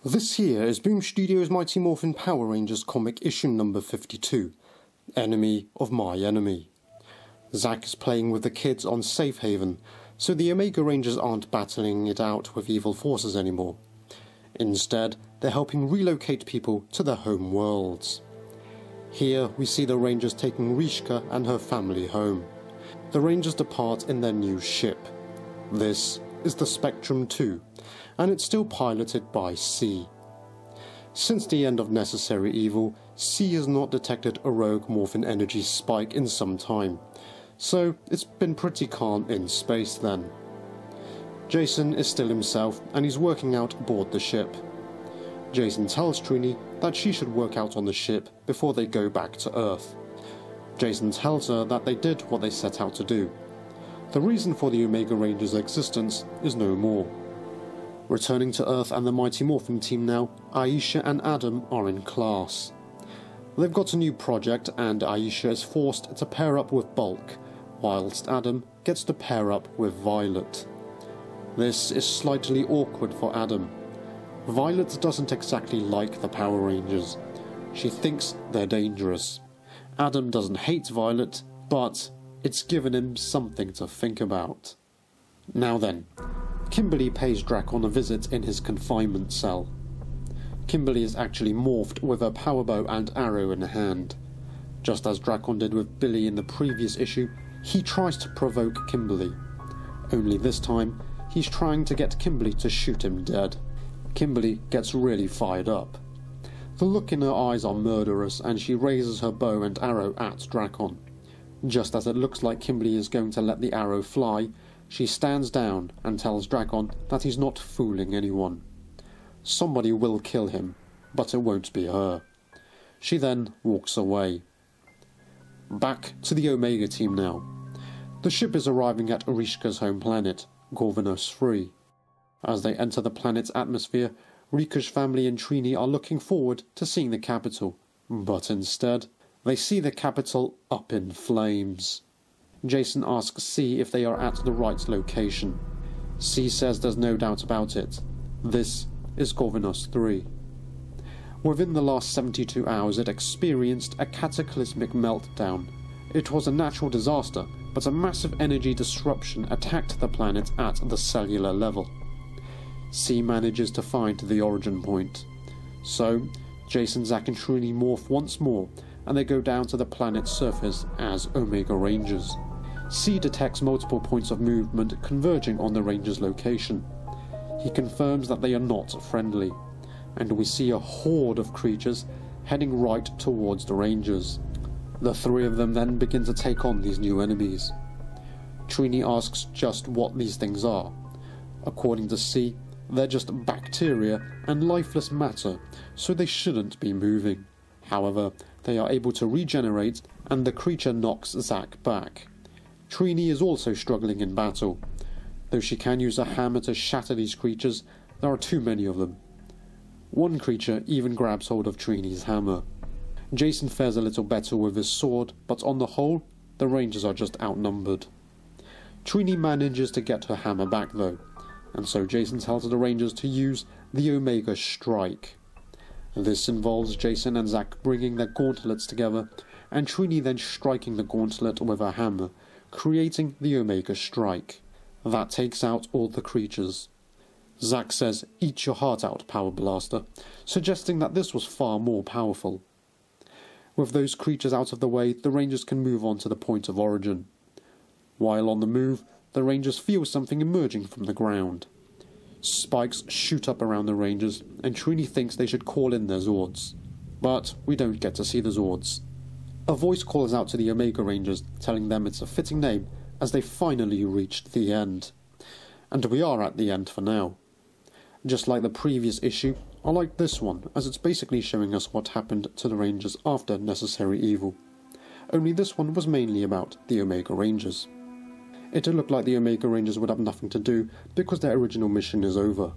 This here is Boom Studios' Mighty Morphin Power Rangers comic issue number 52, Enemy of My Enemy. Zack is playing with the kids on Safe Haven, so the Omega Rangers aren't battling it out with evil forces anymore. Instead, they're helping relocate people to their home worlds. Here we see the Rangers taking Rishka and her family home. The Rangers depart in their new ship. This is the Spectrum 2, and it's still piloted by C. Since the end of Necessary Evil, C has not detected a rogue Morphin energy spike in some time, so it's been pretty calm in space then. Jason is still himself, and he's working out aboard the ship. Jason tells Trini that she should work out on the ship before they go back to Earth. Jason tells her that they did what they set out to do. The reason for the Omega Rangers' existence is no more. Returning to Earth and the Mighty Morphin team now, Aisha and Adam are in class. They've got a new project and Aisha is forced to pair up with Bulk, whilst Adam gets to pair up with Violet. This is slightly awkward for Adam. Violet doesn't exactly like the Power Rangers. She thinks they're dangerous. Adam doesn't hate Violet, but it's given him something to think about. Now then, Kimberly pays Drakkon a visit in his confinement cell. Kimberly is actually morphed with her power bow and arrow in hand. Just as Drakkon did with Billy in the previous issue, he tries to provoke Kimberly. Only this time, he's trying to get Kimberly to shoot him dead. Kimberly gets really fired up. The look in her eyes are murderous, and she raises her bow and arrow at Drakkon. Just as it looks like Kimberly is going to let the arrow fly, she stands down and tells Drakkon that he's not fooling anyone. Somebody will kill him, but it won't be her. She then walks away. Back to the Omega team now. The ship is arriving at Rishka's home planet, Corvinus 3. As they enter the planet's atmosphere, Rika's family and Trini are looking forward to seeing the capital, but instead, they see the capital up in flames. Jason asks C if they are at the right location. C says there's no doubt about it. This is Corvinus 3. Within the last 72 hours it experienced a cataclysmic meltdown. It was a natural disaster, but a massive energy disruption attacked the planet at the cellular level. C manages to find the origin point. So, Jason, Zack and Trini morph once more, and they go down to the planet's surface as Omega Rangers. C detects multiple points of movement converging on the Rangers' location. He confirms that they are not friendly, and we see a horde of creatures heading right towards the Rangers. The three of them then begin to take on these new enemies. Trini asks just what these things are. According to C, they're just bacteria and lifeless matter, so they shouldn't be moving. However, they are able to regenerate, and the creature knocks Zack back. Trini is also struggling in battle. Though she can use a hammer to shatter these creatures, there are too many of them. One creature even grabs hold of Trini's hammer. Jason fares a little better with his sword, but on the whole, the Rangers are just outnumbered. Trini manages to get her hammer back though, and so Jason tells the Rangers to use the Omega Strike. This involves Jason and Zack bringing their gauntlets together, and Trini then striking the gauntlet with her hammer, creating the Omega Strike. That takes out all the creatures. Zack says, "Eat your heart out, Power Blaster," suggesting that this was far more powerful. With those creatures out of the way, the Rangers can move on to the point of origin. While on the move, the Rangers feel something emerging from the ground. Spikes shoot up around the Rangers, and Trini thinks they should call in their Zords. But we don't get to see the Zords. A voice calls out to the Omega Rangers, telling them it's a fitting name, as they finally reached the end. And we are at the end for now. Just like the previous issue, I like this one, as it's basically showing us what happened to the Rangers after Necessary Evil. Only this one was mainly about the Omega Rangers. It looked like the Omega Rangers would have nothing to do because their original mission is over.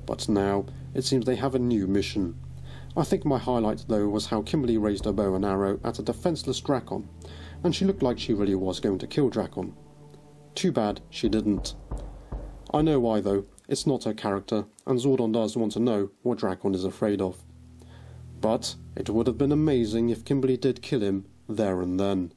But now, it seems they have a new mission. I think my highlight though was how Kimberly raised her bow and arrow at a defenseless Drakkon, and she looked like she really was going to kill Drakkon. Too bad she didn't. I know why though, it's not her character, and Zordon does want to know what Drakkon is afraid of. But it would have been amazing if Kimberly did kill him there and then.